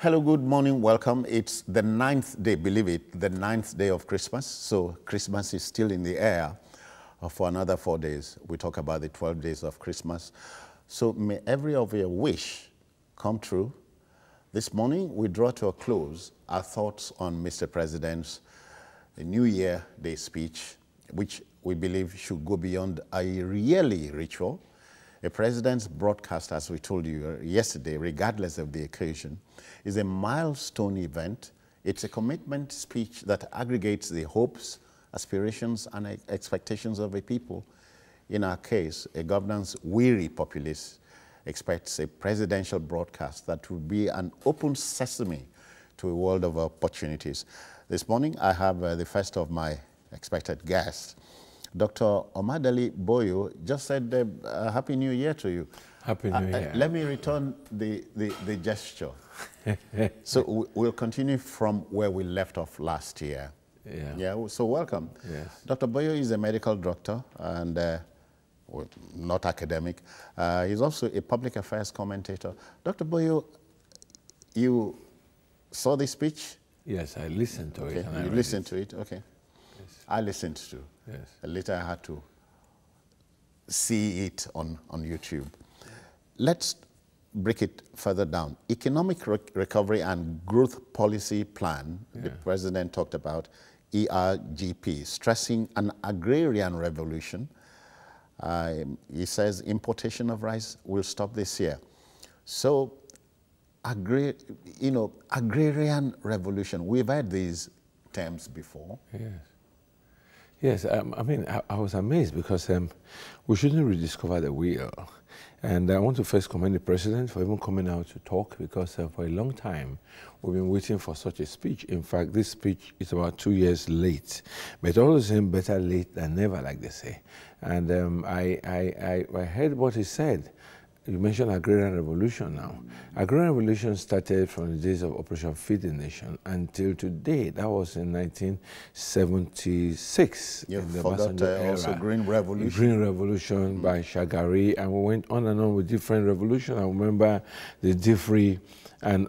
Hello, good morning, welcome. It's the 9th day, believe it, the 9th day of Christmas. So Christmas is still in the air for another 4 days. We talk about the 12 days of Christmas. So may every of your wish come true. This morning, we draw to a close our thoughts on Mr. President's New Year Day speech, which we believe should go beyond a yearly ritual. A president's broadcast, as we told you yesterday, regardless of the occasion, is a milestone event. It's a commitment speech that aggregates the hopes, aspirations, and expectations of a people. In our case, a governance-weary populace expects a presidential broadcast that will be an open sesame to a world of opportunities. This morning, I have the first of my expected guests. Dr. Omadele Boyo just said Happy New Year to you. Happy New Year. Let me return the gesture. So we'll continue from where we left off last year. Yeah, so welcome. Yes. Dr. Boyo is a medical doctor and well, not academic. He's also a public affairs commentator. Dr. Boyo, you saw the speech? Yes, I listened to it. You listened to it? Okay. Yes. I listened to. Yes. Later I had to see it on YouTube. Let's break it further down. Economic recovery and growth policy plan, the president talked about ERGP, stressing an agrarian revolution. He says importation of rice will stop this year. So, agrarian revolution, we've heard these terms before. Yes. Yes, I mean, I was amazed because we shouldn't rediscover the wheel. And I want to first commend the president for even coming out to talk because for a long time we've been waiting for such a speech. In fact, this speech is about 2 years late, but all the same, better late than never, like they say. And I heard what he said. You mentioned agrarian revolution now. Agrarian revolution started from the days of Operation Feed the Nation until today. That was in 1976. You in the forgot also Green Revolution. Green Revolution by Shagari, and we went on and on with different revolutions. I remember the DFRI and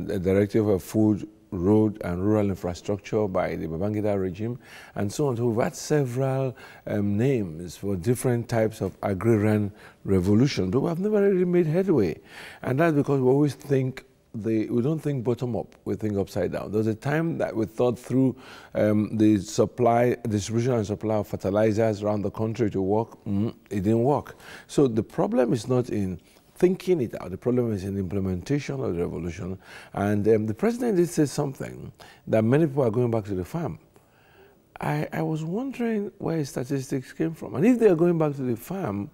the Directive of Food, Road and Rural Infrastructure by the Babangida regime, and so on. So we've had several names for different types of agrarian revolution, but we have never really made headway. And that's because we always think, we don't think bottom up, we think upside down. There was a time that we thought through the distribution and supply of fertilizers around the country to work. It didn't work. So the problem is not in thinking it out. The problem is in the implementation of the revolution. And the president did say something that many people are going back to the farm. I was wondering where his statistics came from. And if they are going back to the farm,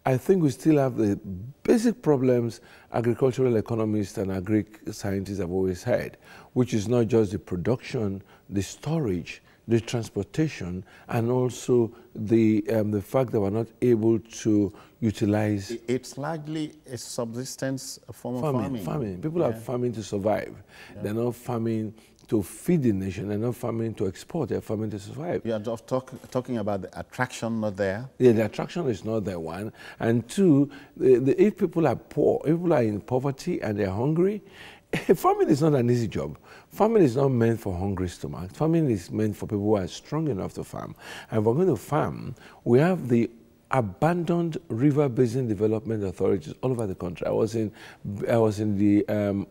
I think we still have the basic problems agricultural economists and agri-scientists have always had, which is not just the production, the storage, the transportation, and also the fact that we're not able to utilize. It's largely a subsistence form of farming. People are farming to survive. They're not farming to feed the nation. They're not farming to export. They're farming to survive. You are just talking about the attraction not there. Yeah, the attraction is not there, one. And two, if people are poor, if people are in poverty and they're hungry, farming is not an easy job. Farming is not meant for hungry stomachs. Farming is meant for people who are strong enough to farm. And if we're going to farm, we have the abandoned river basin development authorities all over the country. I was in the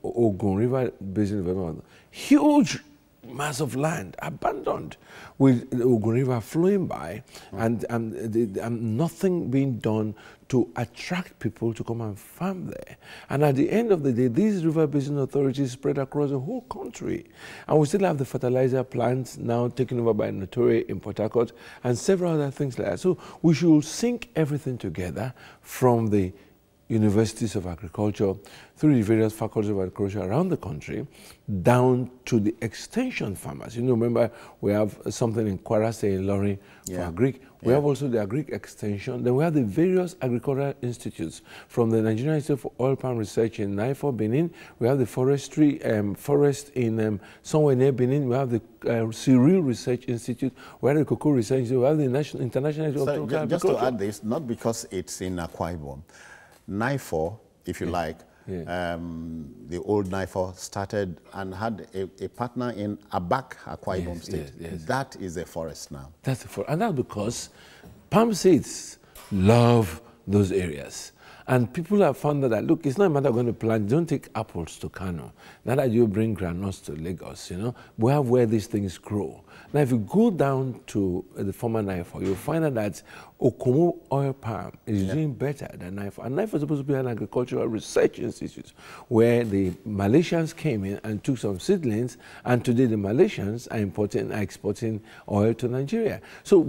Ogun River Basin Development. Huge mass of land abandoned with the Ogun River flowing by and nothing being done to attract people to come and farm there. And at the end of the day, these river basin authorities spread across the whole country. And we still have the fertilizer plants now taken over by Notori in Port Harcourt and several other things like that. So we should sync everything together from the universities of agriculture, through the various faculties of agriculture around the country, down to the extension farmers. You know, remember, we have something in Kwara State, in Lorry, for agric. We have also the agric extension. Then we have the various agricultural institutes, from the Nigerian Institute for Oil Palm Research in Naifo, Benin. We have the forest in somewhere near Benin. We have the Cereal Research Institute. We have the Cocoa Research Institute. We have the International Institute of Just to add this, not because it's in Akwa Ibom, NIFO, if you like, the old NIFO started and had a partner in Abak, Akwa Ibom State. That is a forest now. That's a forest. And that's because palm seeds love those areas. And people have found that, look, it's not a matter of going to plant. Don't take apples to Kano. Not that you bring granules to Lagos, you know. We have where these things grow. Now, if you go down to the former NIFO, you'll find out that Okomo oil palm is doing better than NIFO. And NIFO is supposed to be an agricultural research institute where the Malaysians came in and took some seedlings, and today the Malaysians are exporting oil to Nigeria. So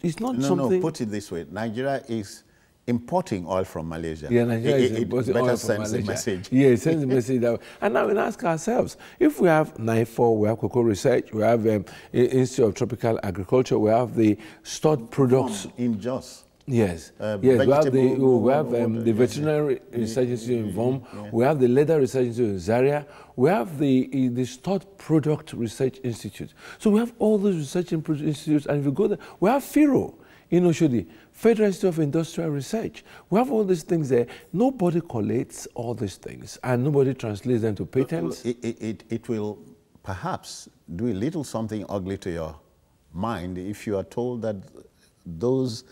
it's not something... No, put it this way. Nigeria is importing oil from Malaysia. Yeah, Nigeria is importing oil from Malaysia. It message. Yeah, it sends a message that way. And now we ask ourselves, if we have NIFO, we have cocoa research, we have Institute of Tropical Agriculture, we have the stored products. In Jos. Yes, yes. We have the Veterinary Research Institute in VOM, we have the Leather Research Institute in Zaria, we have the Stored Product Research Institute. So we have all those research institutes, and if you go there, we have FIRO in Oshodi, Federal Institute of Industrial Research. We have all these things there. Nobody collates all these things, and nobody translates them to patents. It will perhaps do a little something ugly to your mind if you are told that those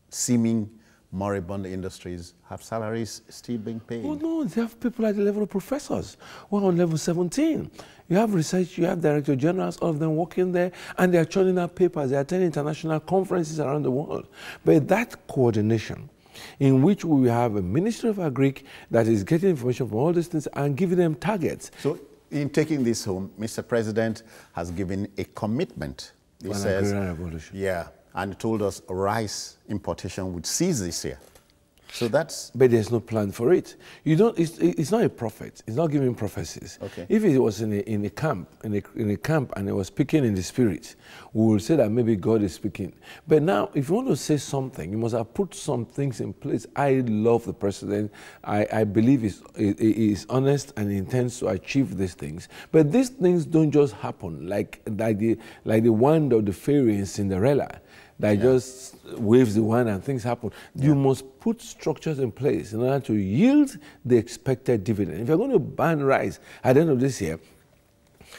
seeming moribund industries have salaries still being paid. Oh no, they have people at the level of professors. We're on level 17. You have research, you have director generals, all of them working there, and they're churning out papers, they're attending international conferences around the world. But that coordination, in which we have a Ministry of Agric that is getting information from all these things and giving them targets. So in taking this home, Mr. President has given a commitment. He says, revolution. Yeah, and told us rice importation would cease this year. So that's... But there's no plan for it. You don't. It's not a prophet. It's not giving prophecies. Okay. If it was in a camp, and it was speaking in the spirit, we will say that maybe God is speaking. But now, if you want to say something, you must have put some things in place. I love the president. I believe he is honest and intends to achieve these things. But these things don't just happen like the wand of the fairy in Cinderella that just waves the wand and things happen. You must put structures in place in order to yield the expected dividend. If you're going to ban rice at the end of this year,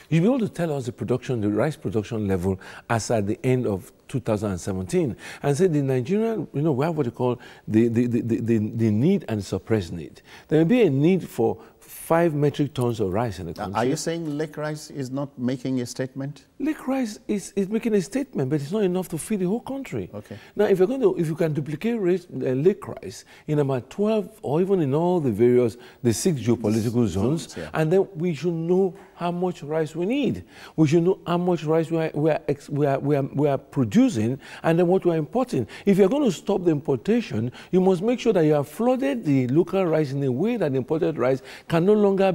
you'll be able to tell us the rice production level as at the end of 2017, and say the Nigerian, we have what you call the need and suppressed need. There may be a need for 5 metric tons of rice in the country. Are you saying Lake Rice is not making a statement? Lake Rice is making a statement, but it's not enough to feed the whole country. Okay. Now, if you can duplicate Lake Rice in about 12 or even in all the 6 geopolitical zones, and then we should know how much rice we need. We should know how much rice we are producing, and then what we are importing. If you're going to stop the importation, you must make sure that you have flooded the local rice in a way that the imported rice can no longer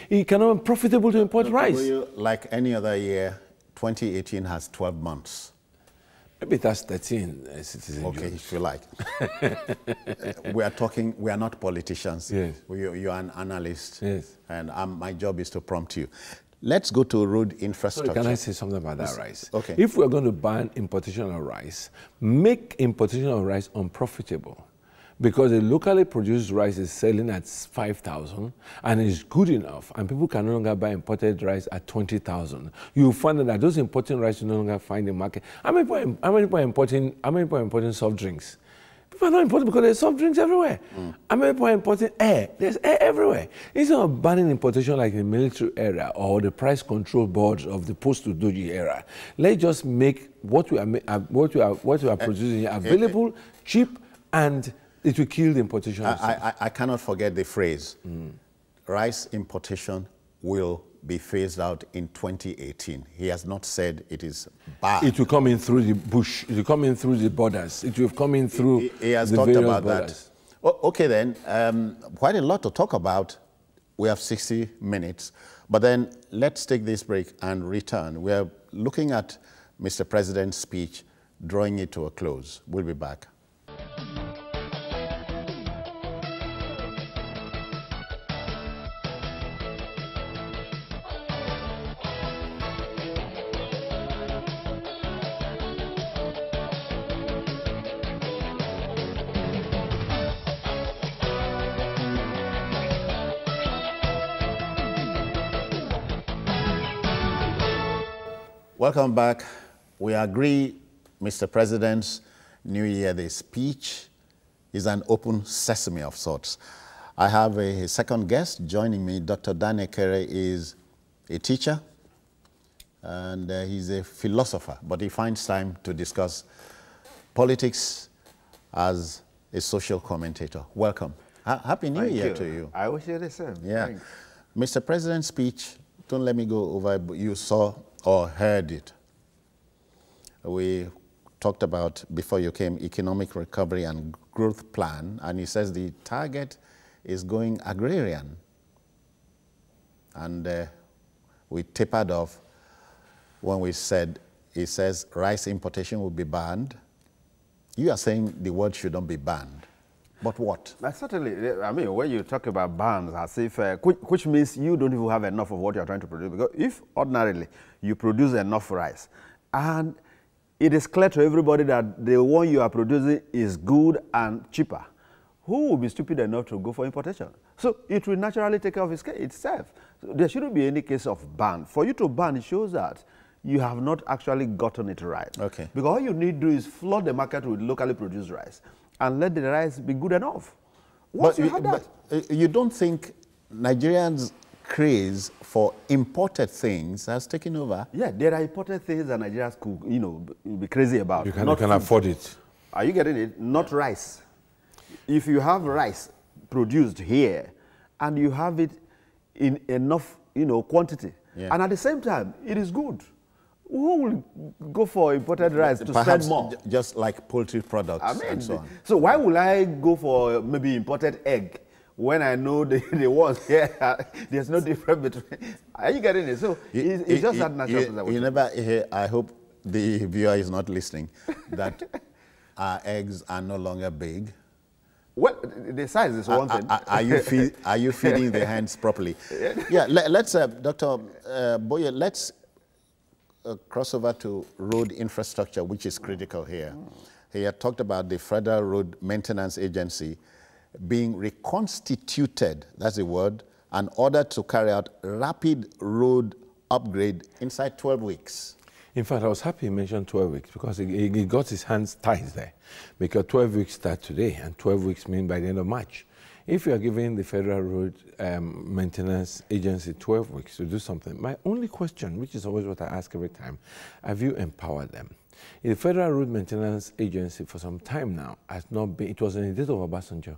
it cannot be profitable to import rice. Like any other year, 2018 has 12 months. Maybe that's 13, citizen. Okay, if you like. We are not politicians. Yes. You're an analyst. Yes. And my job is to prompt you. Let's go to road infrastructure. Sorry, can I say something about that rice? Okay. If we're going to ban importation of rice, make importation of rice unprofitable. Because the locally produced rice is selling at 5,000 and is good enough, and people can no longer buy imported rice at 20,000. You find that those importing rice will no longer find a market. How many people are importing soft drinks? People are not importing because there's soft drinks everywhere. How many people are importing air? There's air everywhere. Instead of banning importation like in the military era or the price control board of the post-Udoji era, let's just make what we are producing available, cheap, and it will kill the importation. I cannot forget the phrase, rice importation will be phased out in 2018. He has not said it is bad. It will come in through the bush. It will come in through the borders. It will come in through He has the talked about borders. that. Okay then, quite a lot to talk about. We have 60 minutes. But then let's take this break and return. We are looking at Mr. President's speech, drawing it to a close. We'll be back. Welcome back. We agree, Mr. President's New Year Day speech is an open sesame of sorts. I have a second guest joining me. Dr. Daniel Kere is a teacher and he's a philosopher, but he finds time to discuss politics as a social commentator. Welcome. Happy New Year to you. I wish you the same. Yeah. Thanks. Mr. President's speech, don't let me go over, but you saw or heard it. We talked about, before you came, economic recovery and growth plan, and he says the target is going agrarian. And we tapered off when we said, he says rice importation will be banned. You are saying the word shouldn't be banned. But what? Certainly, I mean, when you talk about bans, as if, which means you don't even have enough of what you're trying to produce. Because if ordinarily you produce enough rice, and it is clear to everybody that the one you are producing is good and cheaper, who will be stupid enough to go for importation? So it will naturally take care of itself. So there shouldn't be any case of ban. For you to ban, it shows that you have not actually gotten it right. Okay. Because all you need to do is flood the market with locally produced rice and let the rice be good enough. Once you have that. But you don't think Nigerians' craze for imported things has taken over? Yeah, there are imported things that Nigerians could, you know, be crazy about. You can afford it. Are you getting it? Not rice. If you have rice produced here and you have it in enough, you know, quantity, and at the same time, it is good, who will go for imported rice to spend more? Just like poultry products and so on. So why would I go for maybe imported egg when I know the ones here, there's no difference between, are you getting it? So it's just that natural. You never hear, I hope the viewer is not listening, that our eggs are no longer big. Well, the size is one thing. Are you feeding the hands properly? Yeah, let's, Dr. Boye, let's cross over to road infrastructure, which is critical here. He had talked about the Federal Road Maintenance Agency being reconstituted, that's the word, in order to carry out rapid road upgrade inside 12 weeks. In fact, I was happy he mentioned 12 weeks because he got his hands tied there. Because 12 weeks start today, and 12 weeks mean by the end of March. If you are giving the Federal Road Maintenance Agency 12 weeks to do something, my only question, which is always what I ask every time, have you empowered them? The Federal Road Maintenance Agency for some time now has not been, it was in the days of Obasanjo,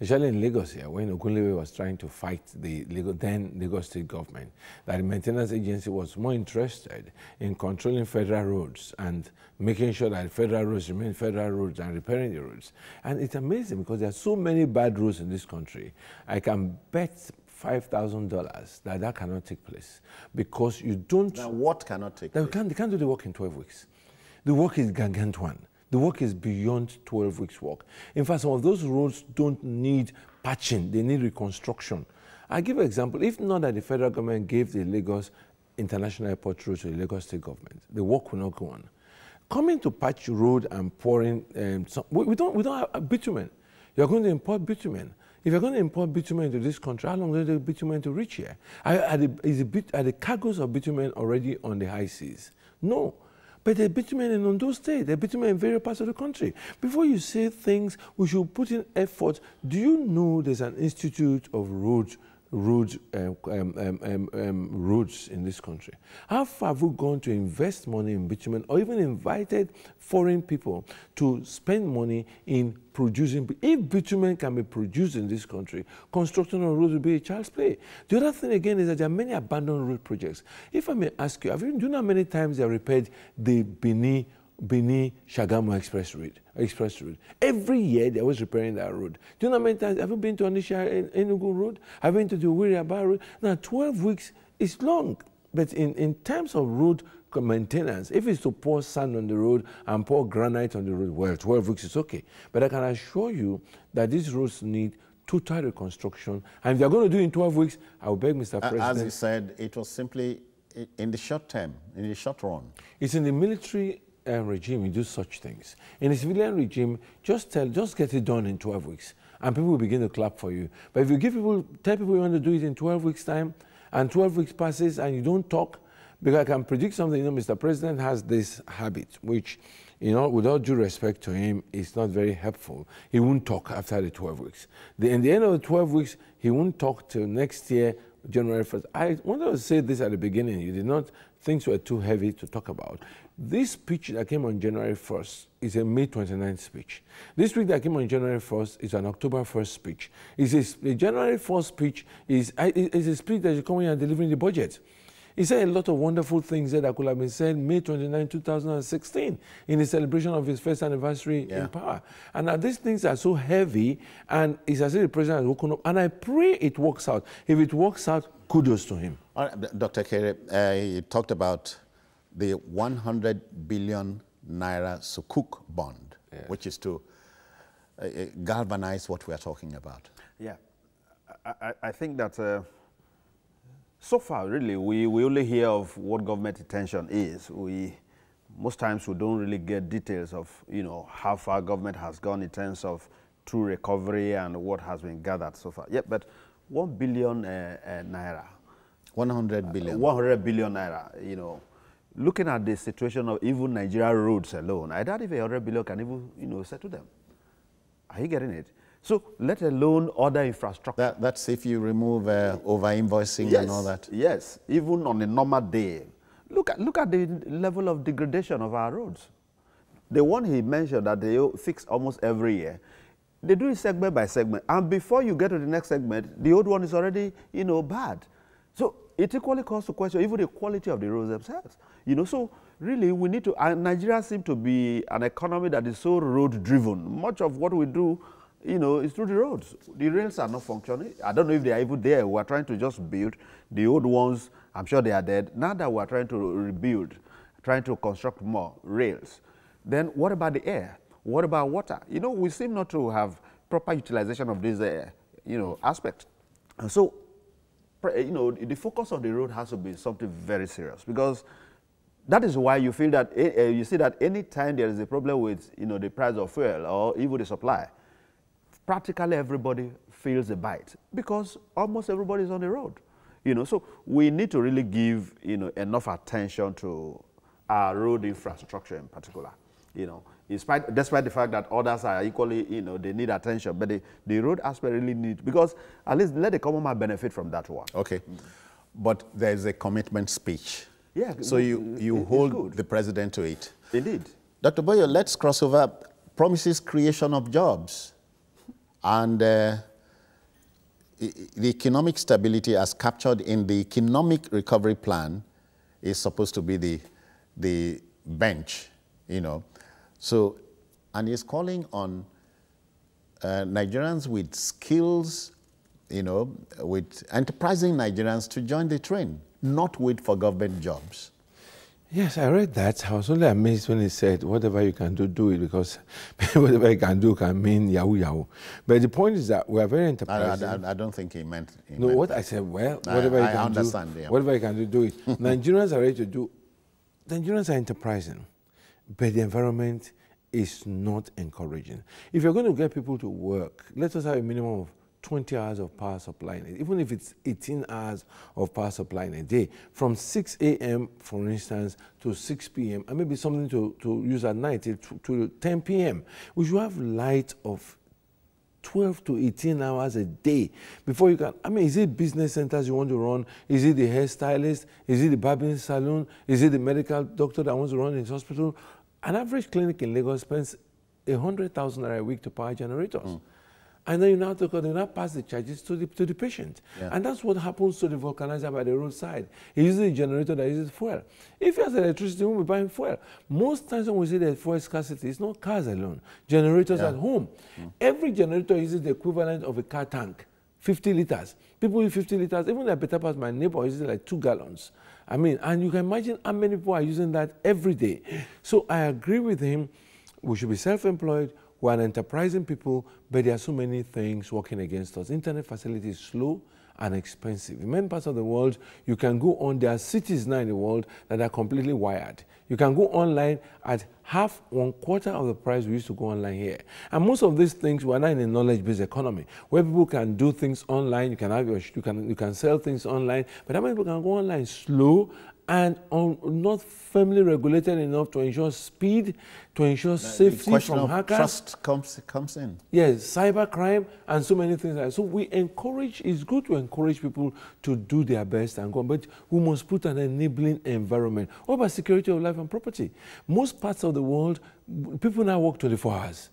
especially in Lagos here, when Ogunlewe was trying to fight the then Lagos State government, that the maintenance agency was more interested in controlling federal roads and making sure that federal roads remain federal roads and repairing the roads. And it's amazing because there are so many bad roads in this country. I can bet $5,000 that cannot take place because you don't... Now what cannot take place? They can't do the work in 12 weeks. The work is gargantuan. The work is beyond 12 weeks work. In fact, some of those roads don't need patching, they need reconstruction. I'll give an example. If not that the federal government gave the Lagos International Airport road to the Lagos State government, the work will not go on. Coming to patch road and pouring, we don't have bitumen. You're going to import bitumen. If you're going to import bitumen into this country, how long does the bitumen to reach here? Are the cargoes of bitumen already on the high seas? No. But there are bitumen in Ondo State, there are bitumen in various parts of the country. Before you say things, we should put in effort. Do you know there's an institute of roads in this country? How far have we gone to invest money in bitumen or even invited foreign people to spend money in producing? If bitumen can be produced in this country, construction of roads will be a child's play. The other thing again is that there are many abandoned road projects. If I may ask you, do you know how many times they have repaired the Benin-Shagamu Express road? Every year they're always repairing that road. Do you know how many times? Have you been to Onisha Enugu road? Have you been to the Wiriaba road? Now 12 weeks is long, but in terms of road maintenance, if it's to pour sand on the road and pour granite on the road, well, 12 weeks is okay. But I can assure you that these roads need total reconstruction. And if they're going to do it in 12 weeks, I will beg Mr. President. As he said, it was simply in the short term, in the short run. It's in the military regime you do such things. In the civilian regime, just get it done in 12 weeks, and people will begin to clap for you. But if you tell people you want to do it in 12 weeks' time, and 12 weeks passes and you don't talk, Because I can predict something. You know, Mr. President has this habit, which, you know, with all due respect to him, is not very helpful. He won't talk after the 12 weeks. In the end of the 12 weeks, he won't talk till next year, January 1st. I wanted to say this at the beginning. You did not, things were too heavy to talk about. This speech that came on January 1st is a May 29th speech. This speech that came on January 1st is an October 1st speech. The January 1st speech is a speech that is coming and delivering the budget. He said a lot of wonderful things that could have been said May 29, 2016 in the celebration of his first anniversary in power. And now these things are so heavy, and it's as if the president has woken up. And I pray it works out. If it works out, kudos to him. All right, Dr. Kere, you talked about the 100 billion naira Sukuk bond, which is to galvanize what we are talking about. Yeah, I think that so far, really, we only hear of what government intention is. Most times we don't really get details of, you know, how far government has gone in terms of true recovery and what has been gathered so far. Yeah, but 1 billion naira. 100 billion. 100 billion naira, you know. Looking at the situation of even Nigeria roads alone, I doubt if 100 billion can even, you know, settle them. Are you getting it? So let alone other infrastructure. That's if you remove over-invoicing and all that. Yes, even on a normal day. Look at the level of degradation of our roads. The one he mentioned that they fix almost every year, they do it segment by segment. And before you get to the next segment, the old one is already, you know, bad. So it equally calls to question even the quality of the roads themselves. You know, so really we need to, Nigeria seems to be an economy that is so road-driven. Much of what we do, you know, is through the roads. The rails are not functioning. I don't know if they are even there. We're trying to just build. The old ones, I'm sure they are dead. Now that we're trying to rebuild, trying to construct more rails. Then what about the air? What about water? You know, we seem not to have proper utilization of these, you know, aspects. And so, you know, the focus on the road has to be something very serious, because that is why you feel that, you see that any time there is a problem with, you know, the price of fuel or even the supply, practically everybody feels a bite, because almost everybody is on the road. You know, so we need to really give, you know, enough attention to our road infrastructure in particular. You know, despite the fact that others are equally, you know, they need attention, but the road aspect really needs, because at least let the common man benefit from that one. Okay, but there is a commitment speech. Yeah. So you hold the president to it. Indeed. Dr. Boyo, let's cross over. Promises creation of jobs. And the economic stability as captured in the economic recovery plan is supposed to be the bench, you know. So, and he's calling on Nigerians with skills, you know, with enterprising Nigerians to join the train, not wait for government jobs. Yes, I read that. I was only amazed when he said, whatever you can do, do it, because whatever you can do can mean yahoo yahoo. But the point is that we are very enterprising. I don't think he meant. I said, well, whatever you can do, whatever you can do it. Nigerians are ready to do. Nigerians are enterprising, but the environment is not encouraging. If you're going to get people to work, let us have a minimum of 20 hours of power supply in a day, even if it's 18 hours of power supply in a day, from 6 a.m., for instance, to 6 p.m., and maybe something to use at night to 10 p.m. We should have light of 12 to 18 hours a day before you can, I mean, is it business centers you want to run? Is it the hairstylist? Is it the barbering salon? Is it the medical doctor that wants to run his hospital? An average clinic in Lagos spends 100,000 naira a week to power generators. And then you now pass the charges to the patient. Yeah. And that's what happens to the vulcanizer by the roadside. He uses a generator that uses fuel. If he has electricity, he won't be buying fuel. Most times when we see there's fuel scarcity, it's not cars alone. Generators at home. Every generator uses the equivalent of a car tank, 50 liters. People use 50 liters. Even a better part, my neighbor uses like 2 gallons. I mean, and you can imagine how many people are using that every day. So I agree with him. We should be self-employed. We're an enterprising people, but there are so many things working against us. Internet facility is slow and expensive. In many parts of the world, you can go on, there are cities now in the world that are completely wired. You can go online at half, 1/4 of the price we used to go online here. And most of these things, we're now in a knowledge-based economy, where people can do things online, you can sell things online, but how many people can go online slow and not firmly regulated enough to ensure speed, to ensure safety from hackers. Trust comes in. Yes, cybercrime and so many things like that. So we encourage, it's good to encourage people to do their best and go on, but we must put an enabling environment. What about security of life and property? Most parts of the world, people now work 24 hours.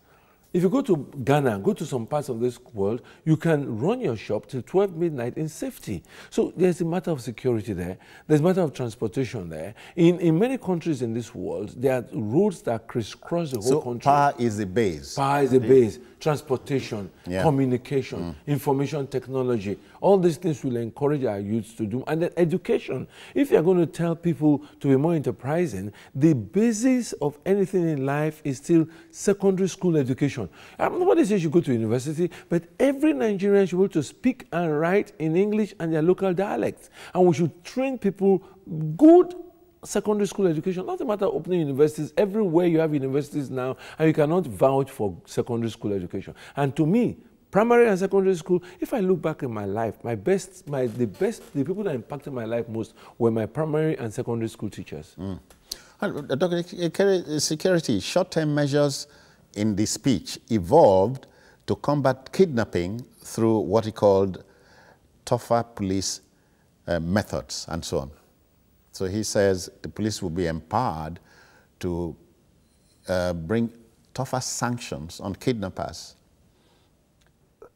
If you go to Ghana, go to some parts of this world, you can run your shop till 12 midnight in safety. So there's a matter of security there. There's a matter of transportation there. In many countries in this world, there are roads that crisscross the whole country. Power is the base. Power is the base. Transportation, communication, information technology. All these things will encourage our youths to do. And then education. If you're going to tell people to be more enterprising, the basis of anything in life is still secondary school education. Nobody says you go to university, but every Nigerian should be able to speak and write in English and their local dialects. And we should train people good secondary school education. Not a matter of opening universities. Everywhere you have universities now, and you cannot vouch for secondary school education. And to me, primary and secondary school, if I look back in my life, the people that impacted my life most were my primary and secondary school teachers. Dr. Security, short-term measures in the speech evolved to combat kidnapping through what he called tougher police methods and so on. So he says the police will be empowered to bring tougher sanctions on kidnappers.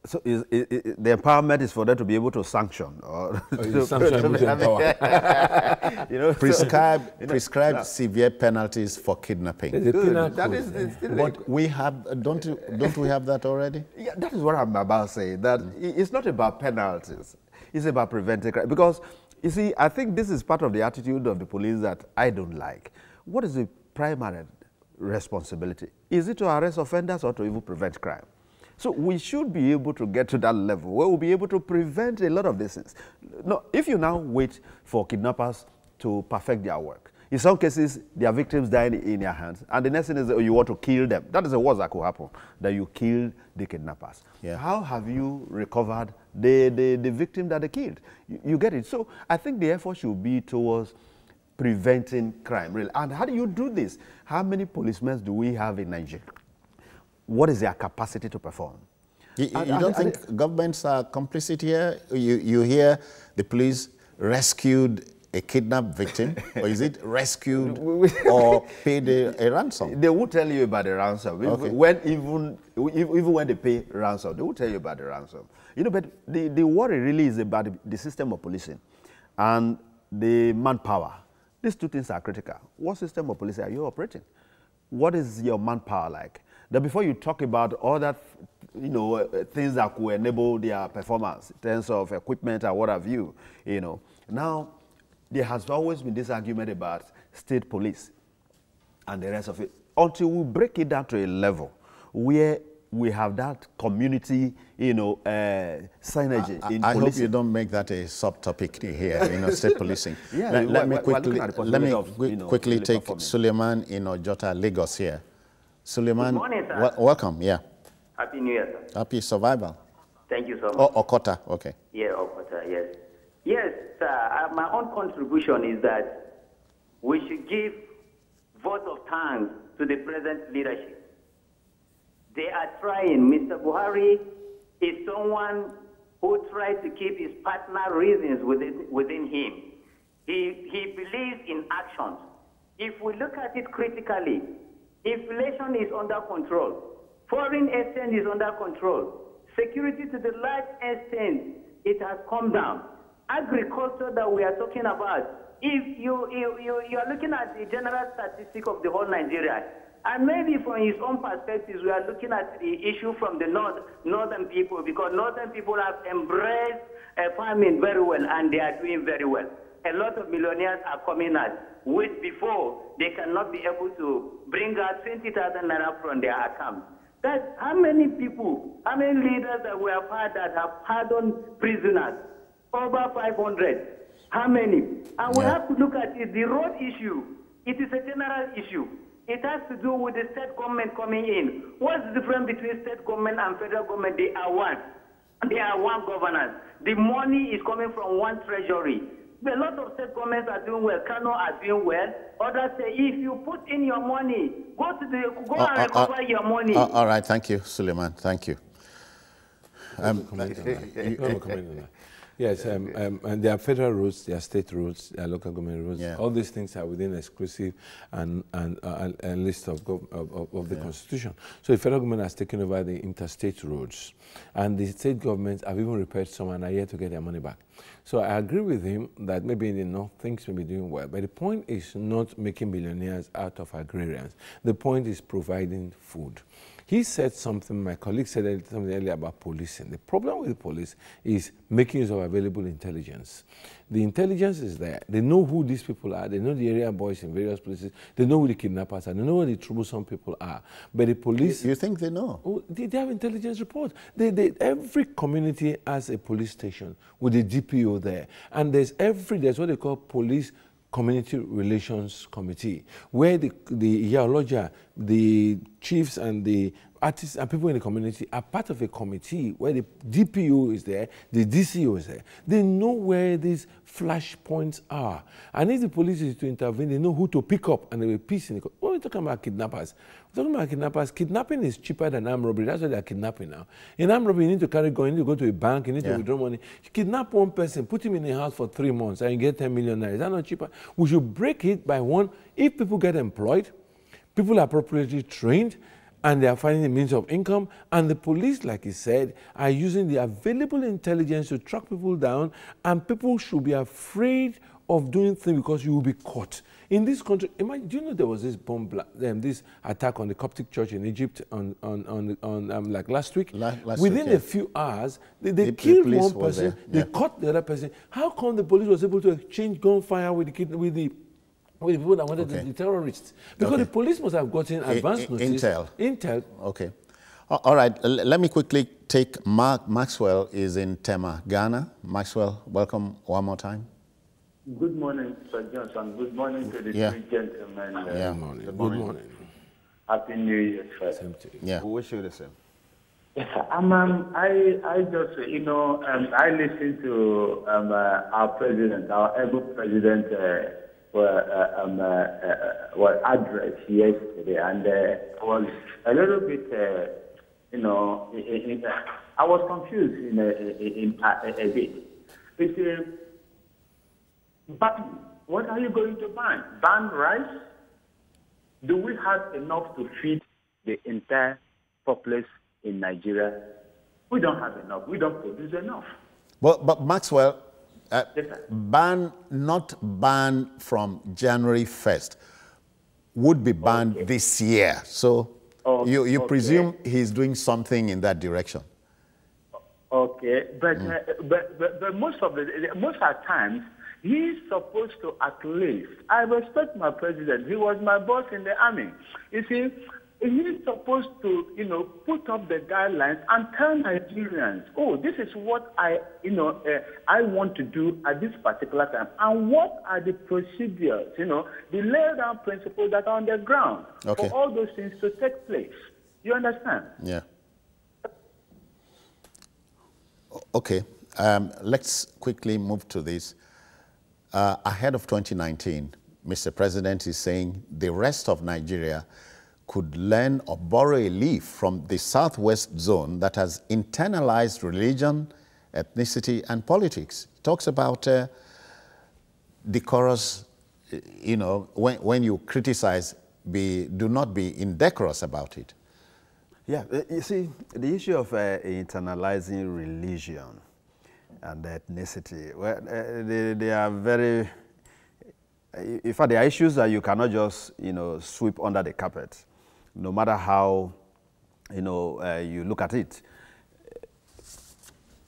So the empowerment is for them to be able to sanction, or prescribe severe penalties for kidnapping. But we have, don't we have that already? Yeah, that is what I'm about to say. That it's not about penalties; it's about preventing crime. Because you see, I think this is part of the attitude of the police that I don't like. What is the primary responsibility? Is it to arrest offenders or to even prevent crime? So we should be able to get to that level where we'll be able to prevent a lot of these things. No, if you now wait for kidnappers to perfect their work, in some cases, their victims die in their hands, and the next thing is that you want to kill them. That is the worst that could happen, that you kill the kidnappers. Yeah. How have you recovered the victim that they killed? You get it? So I think the effort should be towards preventing crime, really. And how do you do this? How many policemen do we have in Nigeria? What is their capacity to perform? You don't think governments are complicit here? You hear the police rescued a kidnapped victim, or is it rescued or paid a ransom? They will tell you about the ransom. Okay. Even when they pay ransom, they will tell you about the ransom. You know, but the worry really is about the system of policing and the manpower. These two things are critical. What system of policing are you operating? What is your manpower like? That before you talk about all that, things that could enable their performance in terms of equipment and what have you, now there has always been this argument about state police and the rest of it, until we break it down to a level where we have that community, synergy in policing. I hope you don't make that a subtopic here, state policing. Yeah, let me quickly take Suleiman in Ojota, Lagos here. Suleiman, good morning, sir. Welcome, yeah. Happy New Year, sir. Happy survival. Thank you so much. Oh, Okota, okay. Yeah, Okota, yes. Yes, sir, my own contribution is that we should give vote of thanks to the present leadership. They are trying. Mr. Buhari is someone who tries to keep his partner reasons within him. He believes in actions. If we look at it critically, inflation is under control. Foreign exchange is under control. Security to the large extent, it has come down. Agriculture that we are talking about, if you are looking at the general statistic of the whole Nigeria, and maybe from his own perspective, we are looking at the issue from the northern people, because northern people have embraced farming very well, and they are doing very well. A lot of millionaires are coming out, which before they cannot be able to bring out 20,000 naira from their account. That's how many people, how many leaders that we have had that have pardoned prisoners? Over 500. How many? And we have to look at it. The road issue, it is a general issue. It has to do with the state government coming in. What's the difference between state government and federal government? They are one. They are one governance. The money is coming from one treasury. A lot of state governments are doing well. Kano are doing well. Others say, if you put in your money, go and recover your money. All right, thank you, Suleiman. Thank you. Yes, and there are federal rules, there are state rules, there are local government rules. Yeah. All these things are within exclusive and list of the Constitution. So the federal government has taken over the interstate roads, and the state governments have even repaired some and are yet to get their money back. So I agree with him that maybe in the north things may be doing well, but the point is not making billionaires out of agrarians. The point is providing food. He said something, my colleague said something earlier about policing. The problem with the police is making use of available intelligence. The intelligence is there. They know who these people are. They know the area boys in various places. They know who the kidnappers are. They know where the troublesome people are. But the police... You think they know? Oh, they have intelligence reports. Every community has a police station with a DPO there. And there's what they call police community relations committee, where the Yaloja, the chiefs and the artists and people in the community are part of a committee where the DPO is there, the DCO is there. They know where these flashpoints are. And if the police is to intervene, they know who to pick up and there will be peace in the... When we're talking about kidnappers, kidnapping is cheaper than armed robbery. That's why they're kidnapping now. In armed robbery, you need to carry gun, you need to go to a bank, you need to withdraw money. You kidnap one person, put him in a house for 3 months and you get 10 million naira. Is that not cheaper? We should break it by one. If people get employed, people are appropriately trained, and they are finding a means of income, and the police, like he said, are using the available intelligence to track people down, and people should be afraid of doing things because you will be caught. In this country, imagine, do you know there was this this attack on the Coptic church in Egypt like last week? Within a few hours, they killed one person, they caught the other person. How come the police was able to exchange gunfire with the people that wanted the terrorists? Because the police must have gotten advance notice. Intel. Okay. All right. Let me quickly take Maxwell is in Tema, Ghana. Maxwell, welcome one more time. Good morning, Sir Johnson. Good morning to the three gentlemen. Good morning. Happy New Year, first. Yeah. We wish you the same. Yes, sir. I just, I listened to our president, our able president, address yesterday, and I was a little bit, I was confused a bit. It's, but what are you going to ban? Ban rice? Do we have enough to feed the entire populace in Nigeria? We don't have enough. We don't produce enough. But Maxwell, not ban from January 1st, would be banned this year. So you presume he's doing something in that direction. Okay, but most of the times, he's supposed to at least, I respect my president, he was my boss in the army. You see, he's supposed to, put up the guidelines and tell Nigerians, oh, this is what I want to do at this particular time. And what are the procedures, the laid down principles that are on the ground for all those things to take place. You understand? Yeah. Okay. Let's quickly move to this. Ahead of 2019, Mr. President is saying the rest of Nigeria could learn or borrow a leaf from the Southwest zone that has internalized religion, ethnicity, and politics. He talks about decorous, when you criticize, do not be indecorous about it. Yeah, you see, the issue of internalizing religion and ethnicity, well, they are very, in fact, they are issues that you cannot just, sweep under the carpet, no matter how, you look at it.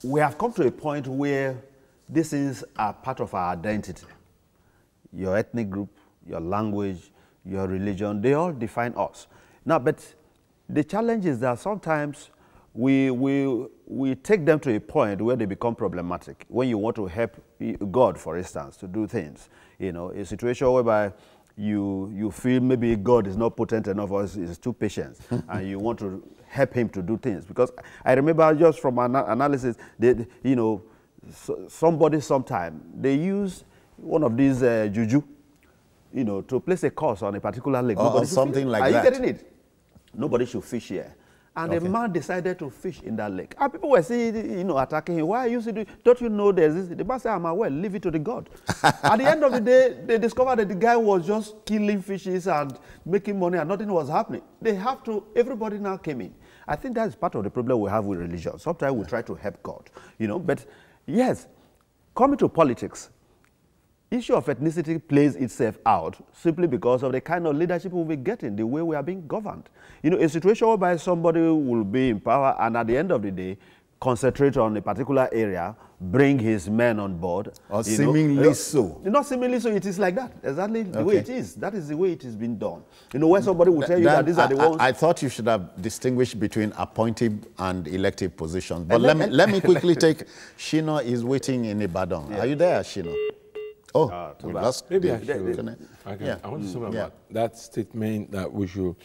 We have come to a point where these things are part of our identity. Your ethnic group, your language, your religion, they all define us. Now, but the challenge is that sometimes we take them to a point where they become problematic. When you want to help God, for instance, to do things, a situation whereby you feel maybe God is not potent enough or is too patient, and you want to help him to do things. Because I remember just from analysis, somebody sometime, they use one of these juju, you know, to place a curse on a particular lake. Or something like that. that. Are you getting it? Nobody should fish here. And the man decided to fish in that lake. And people were saying, you know, attacking him. Why are you doing? Don't you know there's this? The man said, I'm aware, leave it to the God. At the end of the day, they discovered that the guy was just killing fishes and making money and nothing was happening. They have to, everybody now came in. I think that's part of the problem we have with religion. Sometimes we try to help God, you know, but yes, coming to politics, issue of ethnicity plays itself out simply because of the kind of leadership we'll be getting, the way we are being governed. You know, a situation whereby somebody will be in power and at the end of the day, concentrate on a particular area, bring his men on board. Or seemingly so. Not seemingly so, it is like that. Exactly the way it is. That is the way it is being done. You know, where somebody will tell you that these are the ones. I thought you should have distinguished between appointed and elective positions. But let me quickly take, Shino is waiting in Ibadan. Yeah. Are you there, Shino? Oh, we lost. Maybe I should. I want to say about that statement that we should,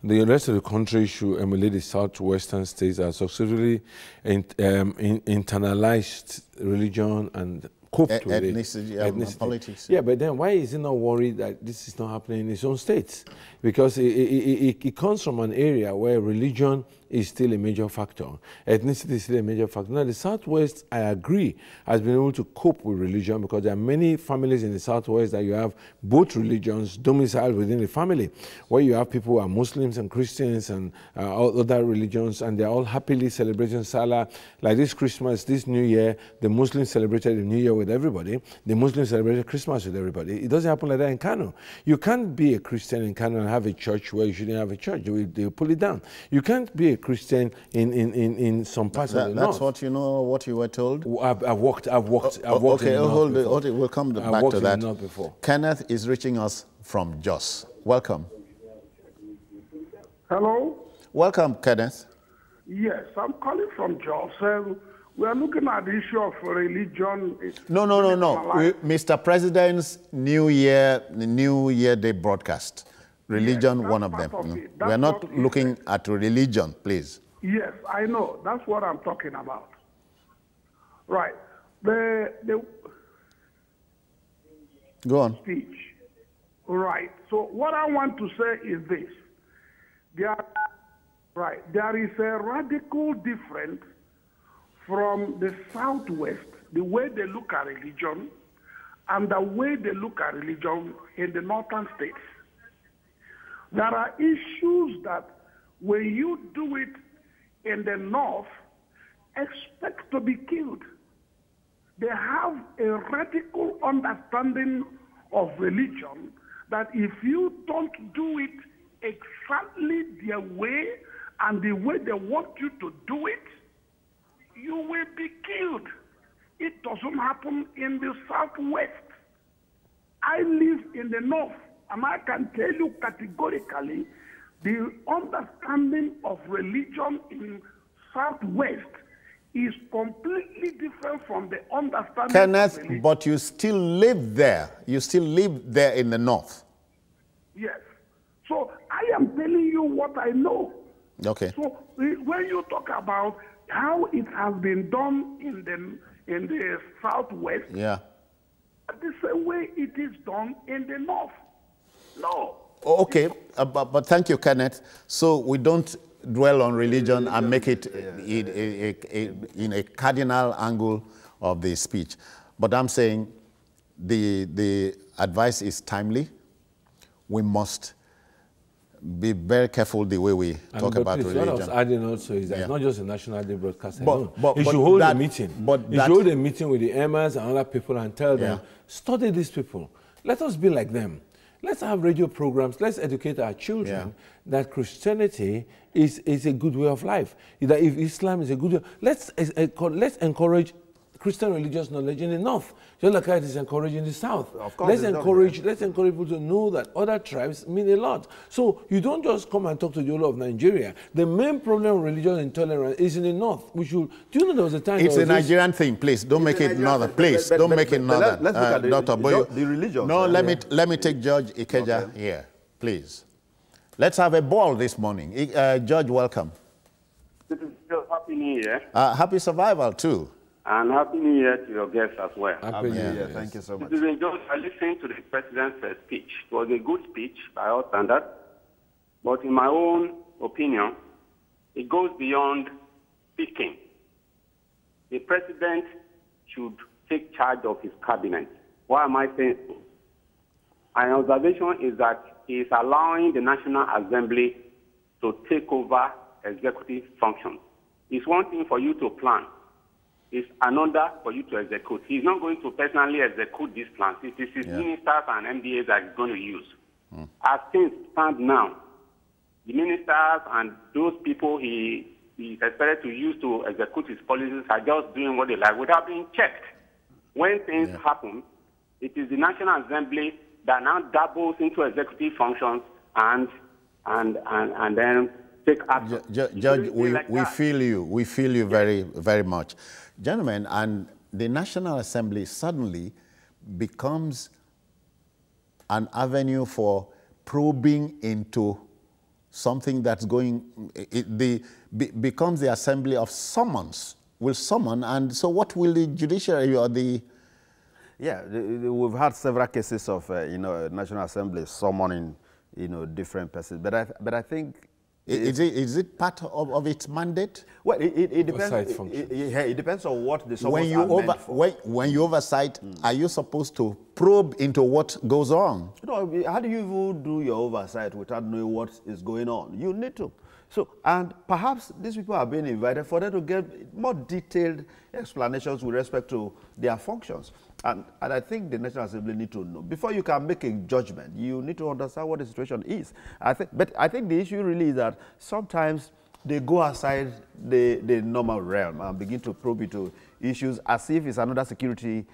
the rest of the country should emulate the southwestern states that successfully internalized religion and coped with ethnicity. Politics. Yeah, but then why is he not worried that this is not happening in his own states? Because it comes from an area where religion is still a major factor. Ethnicity is still a major factor. Now, the Southwest, I agree, has been able to cope with religion because there are many families in the Southwest that you have both religions domiciled within the family, where you have people who are Muslims and Christians and other religions, and they're all happily celebrating Salah. Like this Christmas, this New Year, the Muslims celebrated the New Year with everybody. The Muslims celebrated Christmas with everybody. It doesn't happen like that in Kano. You can't be a Christian in Kano and have a church where you shouldn't have a church. They'll pull it down. You can't be a Christian in some parts of the north. That's what you know, what you were told? I've worked okay, in the north before. We'll come back to that. I've worked in the north before. Kenneth is reaching us from Jos. Welcome. Hello? Welcome, Kenneth. Yes, I'm calling from Jos. We are looking at the issue of religion. No. Mr. President's New Year Day broadcast. Religion, yes, one of them. We are not looking at religion, please. Yes, I know. That's what I'm talking about. Right. The Go on. Speech. Right. So what I want to say is this. There is a radical difference from the Southwest, the way they look at religion, and the way they look at religion in the northern states. There are issues that when you do it in the north, expect to be killed. They have a radical understanding of religion that if you don't do it exactly their way and the way they want you to do it, you will be killed. It doesn't happen in the Southwest. I live in the north, and I can tell you categorically, the understanding of religion in Southwest is completely different from the understanding Kenneth, of religion. but you still live there. You still live there in the north. Yes. So I am telling you what I know. Okay. So when you talk about how it has been done in the Southwest, yeah, the same way it is done in the north. No. Okay, but thank you, Kenneth. So we don't dwell on religion and make it in a cardinal angle of the speech. But I'm saying the advice is timely. We must be very careful the way we talk about religion. What I was adding also is that it's not just a national day broadcast alone. You should hold a meeting. You should hold a meeting with the emirs and other people and tell them, study these people. Let us be like them. Let's have radio programs. Let's educate our children that Christianity is a good way of life. That if Islam is a good way, let's encourage Christian religious knowledge in the north, just like it is encouraging the south. Of course, let's encourage people to know that other tribes mean a lot. So you don't just come and talk to the whole of Nigeria. The main problem of religious intolerance is in the north. Do you know there was a time? It's a Nigerian thing. Please don't make it northern. Please don't make it northern. Let's look at Dr. Boyo. The religion. No, let me take George Ikeja here, please. Let's have a ball this morning. George, welcome. This is Happy New Year. Happy survival too. And Happy New Year to your guests as well. Happy New Year. Thank you so much. Citizen Jones, I listened to the president's speech. It was a good speech by all standards. But in my own opinion, it goes beyond speaking. The president should take charge of his cabinet. Why am I saying so? My observation is that he is allowing the National Assembly to take over executive functions. It's one thing for you to plan. It's another for you to execute. He's not going to personally execute these plans. It is his ministers and MDAs that he's going to use. As things stand now, the ministers and those people he is expected to use to execute his policies are just doing what they like without being checked. When things happen, it is the National Assembly that now dabbles into executive functions and then take action. Judge, we feel you. We feel you very, very much. Gentlemen, and the National Assembly suddenly becomes an avenue for probing into something that's going, becomes the assembly of summons, will summon, and so what will the judiciary or the... Yeah, we've had several cases of, National Assembly summoning, different persons, but I think... Is it part of its mandate? Well, it depends. Oversight function. It depends on what the summons when you oversight, are you supposed to probe into what goes on? No, how do you even do your oversight without knowing what is going on? You need to. So, and perhaps these people are being invited for them to get more detailed explanations with respect to their functions. And I think the National Assembly need to know. Before you can make a judgment, you need to understand what the situation is. But I think the issue really is that sometimes they go outside the normal realm and begin to probe into issues as if it's another security,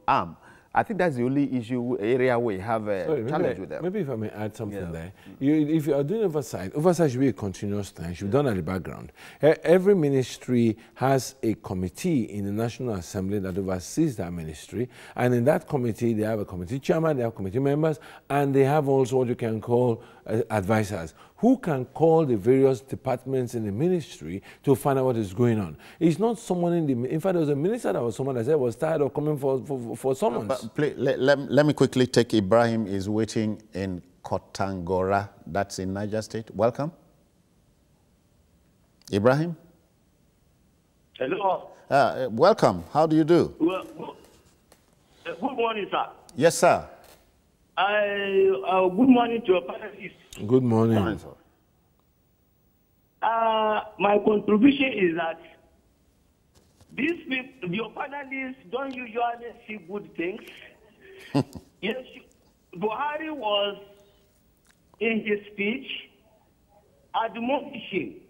arm. I think that's the only area where you have a challenge with them. Maybe if I may add something there. If you are doing oversight should be a continuous thing. It should be done at the background. Every ministry has a committee in the National Assembly that oversees that ministry. And in that committee, they have a committee chairman, they have committee members, and they have also what you can call advisors, who can call the various departments in the ministry to find out what is going on. It's not someone in fact, there was a minister that was someone that said was tired of coming for summons. Please, let me quickly take Ibrahim is waiting in Kotangora, that's in Niger State. Welcome. Ibrahim? Hello. Welcome. How do you do? Well, good morning, sir. Yes, sir. Good morning to your panelists. Good morning. Fine, sir. My contribution is that these people, your panelists, don't usually see good things. Yes, Buhari was, in his speech, admonishing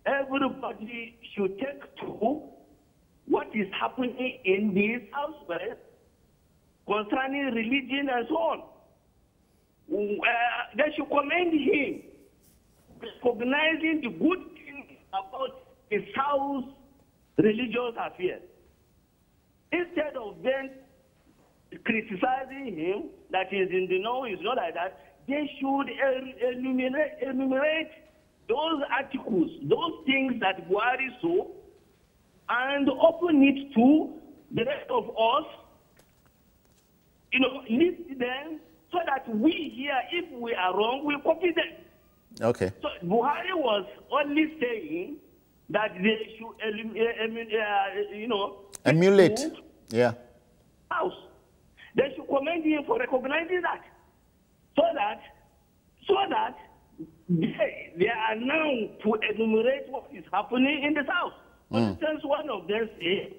everybody should take to what is happening in this Southwest concerning religion and so on. They should commend him, recognizing the good things about the South religious affairs. Instead of them criticizing him, that is in the know, it's not like that, they should enumerate those articles, those things that Buhari saw, and open it to the rest of us, list them so that we here, if we are wrong, we copy them. Okay. So Buhari was only saying that they should, emulate. Yeah. House. They should commend him for recognizing that, so that they are now to enumerate what is happening in the South. For instance, one of them says,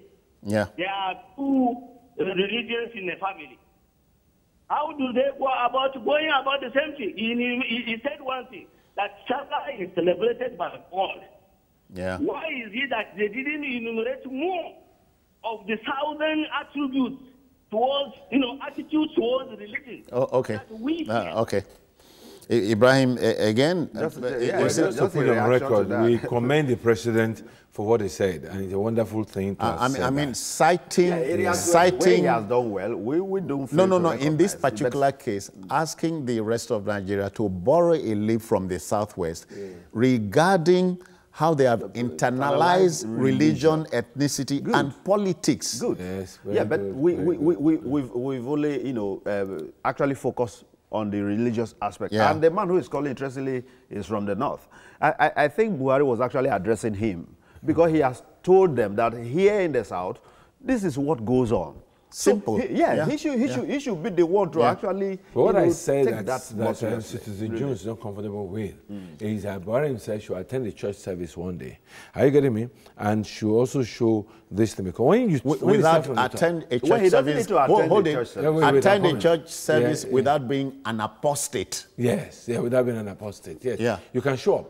there are two religions in a family. How do they go about going about the same thing? He said one thing, that Sabbath is celebrated by God. Yeah. Why is it that they didn't enumerate more of the southern attributes towards, attitude towards religion? Oh, okay. Okay. Ibrahim, again, just to put on record, we commend the president for what he said, and it's a wonderful thing to I mean, citing... Where he has done well, we don't... No. In this particular case, asking the rest of Nigeria to borrow a leaf from the Southwest regarding how they have internalized religion, ethnicity, and politics. Good. Yes, yeah, but good, we've only, you know, actually focused on the religious aspect. Yeah. And the man who is calling, interestingly, is from the north. I think Buhari was actually addressing him because he has told them that here in the south, this is what goes on. Simple. So he should be the one to actually. But what I take say that Citizen Jones is not comfortable with is that Buhari himself should attend the church service one day. Are you getting me? And should also show this thing. Because when you without attend a church service, attend a church service without being an apostate. Yes, without being an apostate. Yes. Yeah. You can show up.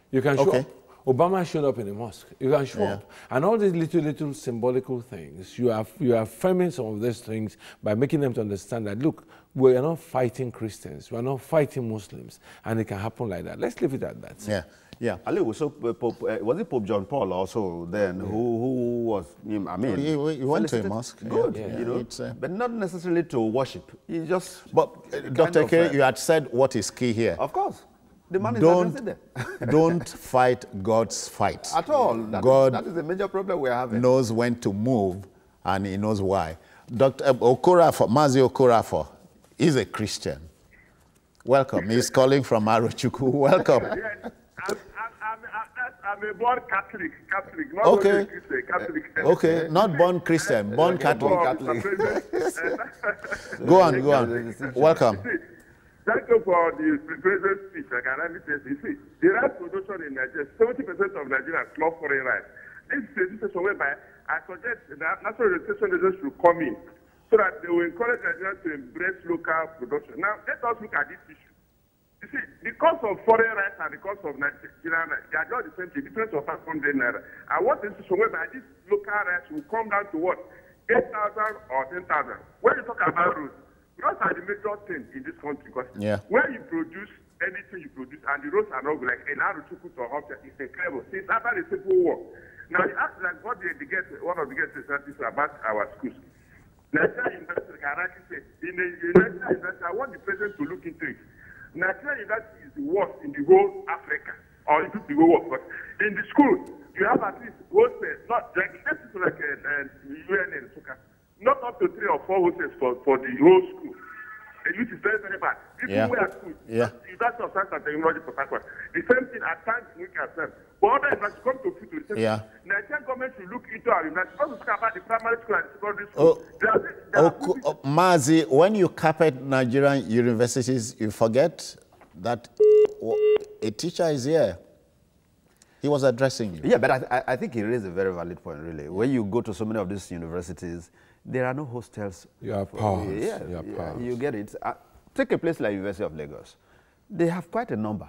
You can show up. Obama showed up in the mosque. You can show up. And all these little symbolical things, you are affirming some of these things by making them to understand that, look, we are not fighting Christians. We are not fighting Muslims. And it can happen like that. Let's leave it at that. Yeah. Yeah. Ali, so was it Pope John Paul also then who was, I mean... He went to a mosque. Good, you know, but not necessarily to worship. He just... But Dr. Kerry, you had said what is key here. Of course. The man is addressing them. Don't fight God's fight. At all. That is the major problem we are having. Knows when to move, and he knows why. Dr. Okorafor, Mazi Okorafor, is a Christian. Welcome. He's calling from Arochukwu. Welcome. Yes, I'm a born Catholic, not only a Christian, Catholic. Okay, not born Christian, born Catholic. Go on. Welcome. Thank you for the president's speech. I can only say, you see, the rice production in Nigeria, 70% of Nigerians love foreign rice. This is a situation whereby I suggest that national registration agents should come in so that they will encourage Nigerians to embrace local production. Now, let us look at this issue. You see, the cost of foreign rice and the cost of Nigerian rice, they are not the same thing, difference of 500 naira. I want this situation whereby this local rice will come down to what? 8,000 or 10,000. When you talk about roads, roads are the major thing in this country because when you produce anything you produce and the roads are not like an Arochukwu or object, it's incredible. Since after the Civil War. Now you ask like what one of the guests is about our schools. Nigeria University, Karaki said, in the Nigeria University, I want the president to look into it. Nigeria University is the worst in the whole Africa, or even the whole world. But in the school, you have at least hostels, not like UN and Suka. Not up to 3 or 4 hostels for the whole school, which is very, very bad. People were at school. University of Science and Technology for Harvard. The same thing at times we can say. But other universities come to fit to the same. Nigerian government should look into our university. Also talk about the primary school and secondary school. Mazi, when you carpet Nigerian universities, you forget that a teacher is here. He was addressing you. Yeah, but I think he raised a very valid point, really. When you go to so many of these universities, there are no hostels. You are powers. You get it. Take a place like University of Lagos. They have quite a number.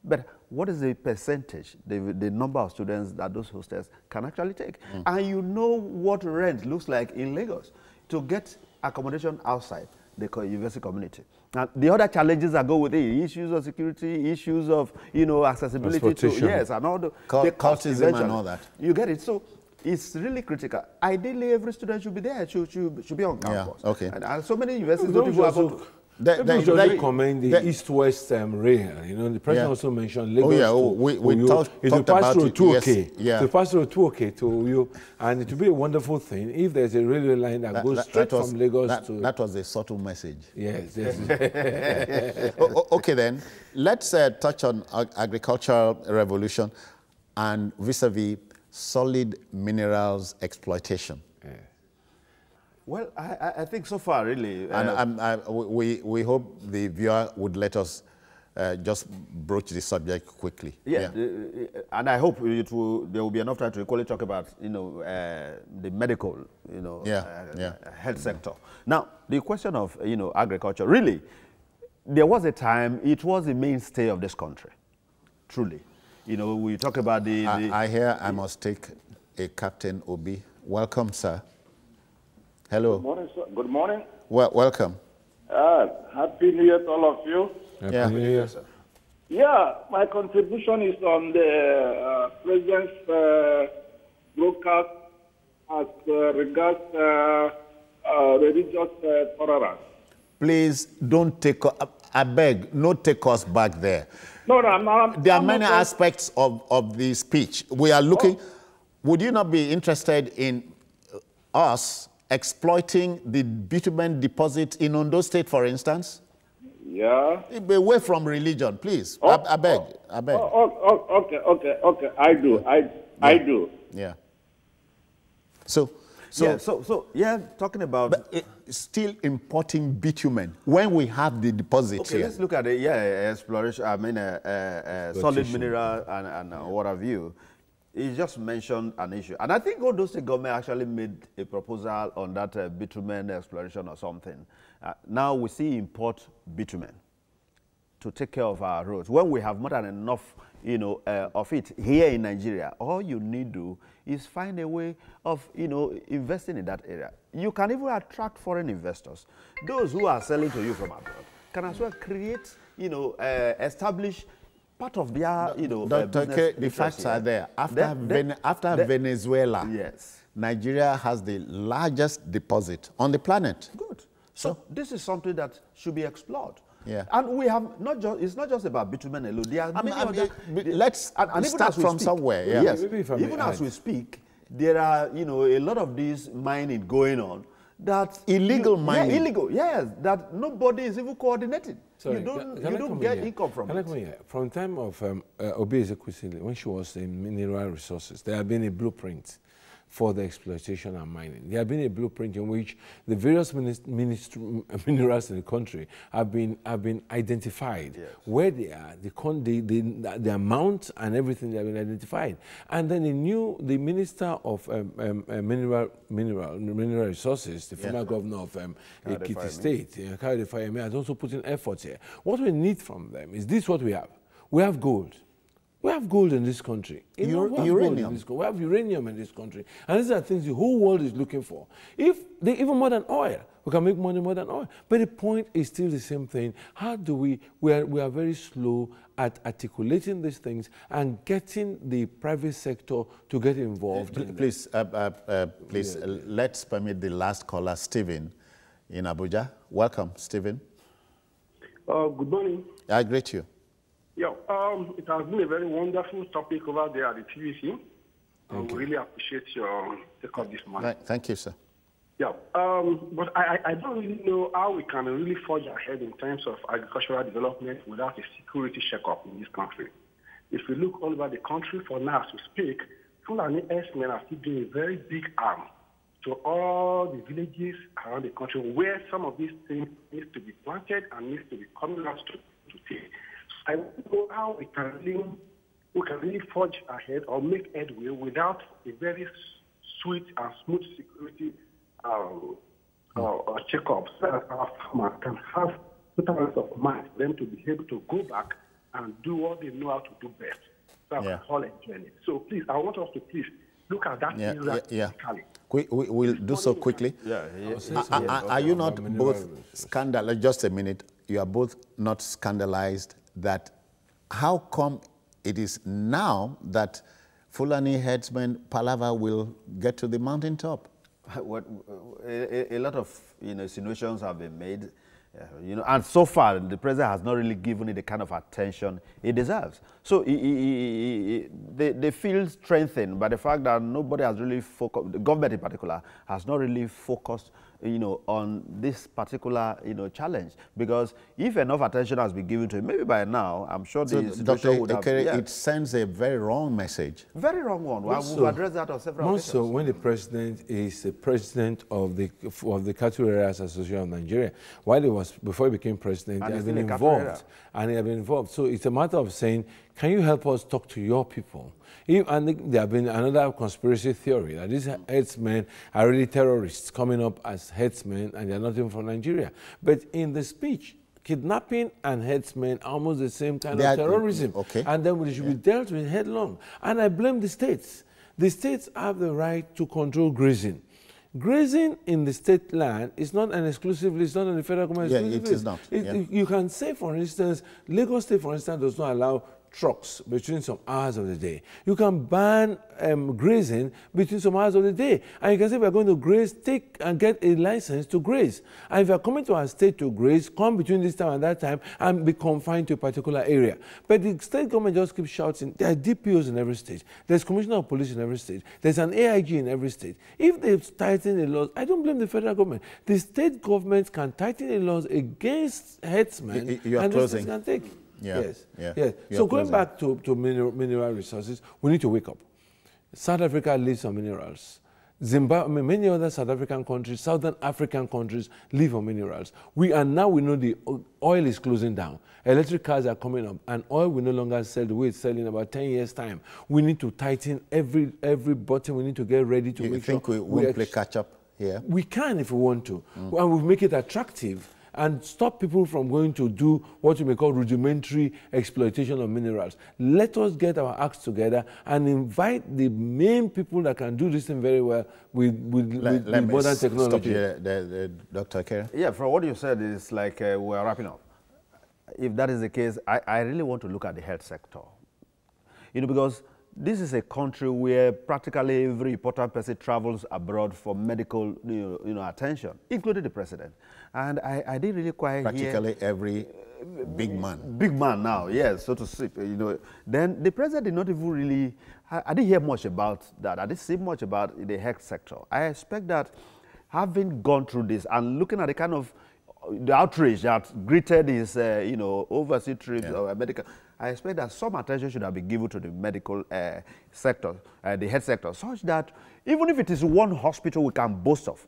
But what is the percentage, the number of students that those hostels can actually take? And you know what rent looks like in Lagos to get accommodation outside the university community. Now, the other challenges that go with it, issues of security, issues of, accessibility to, and all the cultism and all that. You get it. So it's really critical. Ideally, every student should be there, should be on campus. Yeah, okay. And so many universities don't even have People recommend the east-west rail. The president also mentioned Lagos. We talked about it. To pass through 2OK to you, and it will be a wonderful thing if there's a railway line that goes straight from Lagos to... That was a subtle message. Yes. Okay, then. Let's touch on agricultural revolution and vis-a-vis solid minerals exploitation. Well, I think so far, really. And we hope the viewer would let us just broach the subject quickly. And I hope there will be enough time to equally talk about, the medical, health sector. Now, the question of, agriculture, really, there was a time it was the mainstay of this country, truly. We talk about the... I hear I must take a Captain Obi. Welcome, sir. Hello. Good morning, sir. Good morning. Welcome. Happy New Year to all of you. Happy New Year, sir. Yeah, my contribution is on the President's broadcast as regards religious tolerance. please don't take, I beg, no take us back there. No, no, there are many aspects of the speech. We are looking, would you not be interested in us exploiting the bitumen deposit in Ondo State, for instance? Yeah. Away from religion, please. I beg. Okay. I do. Yeah. Talking about... But still importing bitumen when we have the deposits here. Let's look at it. Exploration, solid mineral and what have you. He just mentioned an issue. And I think Ondo State government actually made a proposal on that bitumen exploration or something. Now we see import bitumen to take care of our roads. When we have more than enough, of it here in Nigeria, all you need to do is find a way of, investing in that area. You can even attract foreign investors. Those who are selling to you from abroad can as well create, establish part of their, Dr. K, the facts are there. After Venezuela, yes, Nigeria has the largest deposit on the planet. Good. So this is something that should be explored. Yeah. And we have not just, it's not just about bitumen alone. There are many other, let's start from somewhere. Yeah. Yes. Even as we speak, there are, a lot of these mining going on. That illegal mining. Yeah, illegal, yes. That nobody is even coordinating. Sorry, you don't get income from it. From the time of Obi Ezekwesili, when she was in mineral resources, there had been a blueprint for the exploitation and mining. There have been a blueprint in which the various minerals in the country have been identified, yes, where they are, the amount and everything they have been identified. And then the Minister of Mineral Resources, the former governor of Ekiti State, Kayode Fayemi, has also put in efforts here. What we need from them is this: what we have. We have gold. We have gold in this country. Uranium. We have uranium in this country. And these are things the whole world is looking for. Even more than oil. We can make money more than oil. But the point is still the same thing. How do we are very slow at articulating these things and getting the private sector to get involved. Please, let's permit the last caller, Stephen, in Abuja. Welcome, Stephen. Good morning. I greet you. Yeah, it has been a very wonderful topic over there at the TVC. We really appreciate your take up this morning. Thank you, sir. Yeah, but I don't really know how we can really forge ahead in terms of agricultural development without a security check-up in this country. If we look all over the country for now as we speak, Fulani herdsmen are still doing a very big harm to all the villages around the country where some of these things need to be planted and needs to be coming out to take. I don't know how we can really forge ahead or make headway without a very sweet and smooth security checkup, so that our farmers can have total peace of mind for them to be able to go back and do what they know how to do best. So we can all enjoy it. So please, I want us to please look at that area. We'll do so quickly. Are you not both scandalized? Just a minute. You are both not scandalized that how come it is now that Fulani herdsmen palaver will get to the mountaintop? A lot of insinuations have been made, and so far the president has not really given it the kind of attention it deserves. So they feel strengthened by the fact that nobody has really focused, the government in particular, has not really focused on this particular, challenge. Because if enough attention has been given to it, maybe by now, I'm sure the situation would have... It sends a very wrong message. Very wrong one. We've addressed that on several occasions. Also, when the president is the president of the Cattle Raiders Association of Nigeria, before he became president, he has been involved. And he has been involved. So it's a matter of saying, can you help us talk to your people? And there have been another conspiracy theory that these headsmen are really terrorists coming up as headsmen and they're not even from Nigeria. But in the speech, kidnapping and headsmen are almost the same kind of terrorism. Okay. And then we should be dealt with headlong. And I blame the states. The states have the right to control grazing. Grazing in the state land is not an exclusively, it's not in the federal government. Yeah, it is not. You can say, for instance, Lagos State, for instance, does not allow trucks between some hours of the day. You can ban grazing between some hours of the day. And you can say, we're going to graze, take and get a license to graze. And if you're coming to our state to graze, come between this time and that time and be confined to a particular area. But the state government just keeps shouting, there are DPOs in every state. There's commissioner of police in every state. There's an AIG in every state. If they tighten the laws, I don't blame the federal government. The state governments can tighten the laws against herdsmen, and those things can take. Yeah. Yes. Yeah. So going back to mineral resources, we need to wake up. South Africa lives on minerals. Zimbabwe, many other South African countries, Southern African countries live on minerals. We know the oil is closing down. Electric cars are coming up, and oil will no longer sell the way it's selling in about 10 years' time. We need to tighten every button. We need to get ready to make sure. You think we won't play catch up here? We can if we want to, and we'll make it attractive and stop people from going to do what you may call rudimentary exploitation of minerals. Let us get our acts together and invite the main people that can do this thing very well with modern technology. Stop here, Dr. Kerr. Yeah, from what you said, it's like we're wrapping up. If that is the case, I really want to look at the health sector. Because this is a country where practically every important person travels abroad for medical attention, including the president. And I didn't really quite practically every big man. Big man now, yes, so to speak. Then the president did not even really, I didn't hear much about that. I didn't see much about the health sector. I expect that having gone through this and looking at the kind of the outrage that greeted his, overseas trips or medical, I expect that some attention should have been given to the medical sector, the health sector, such that even if it is one hospital we can boast of,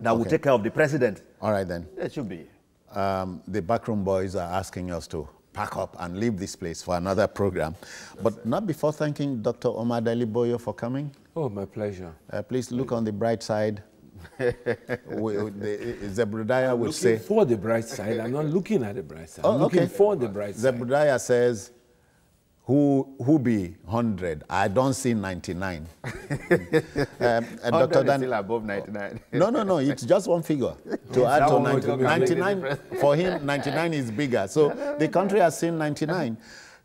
that will take care of the president. All right, then. It should be. The backroom boys are asking us to pack up and leave this place for another program, but not before thanking Dr. Omar Daliboyo for coming. Oh, my pleasure. Please look on the bright side. Zebediah would say... Looking for the bright side. I'm not looking at the bright side. I'm looking for the bright side. Zebediah says, who be 100? I don't see 99. 100 is still above 99. No. It's just one figure. To add to 99, for him, 99 is bigger. So the country has seen 99.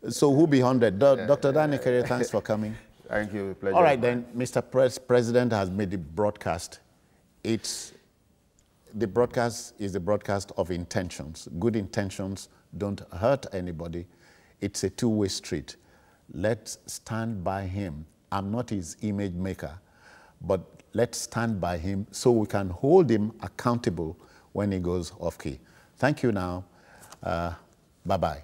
So who be 100? Dr. Danny Kerry, thanks for coming. Thank you. Pleasure. All right, then. Mr. President has made the broadcast. The broadcast is the broadcast of intentions. Good intentions don't hurt anybody. It's a two-way street. Let's stand by him. I'm not his image maker, but let's stand by him so we can hold him accountable when he goes off key. Thank you now. Bye-bye.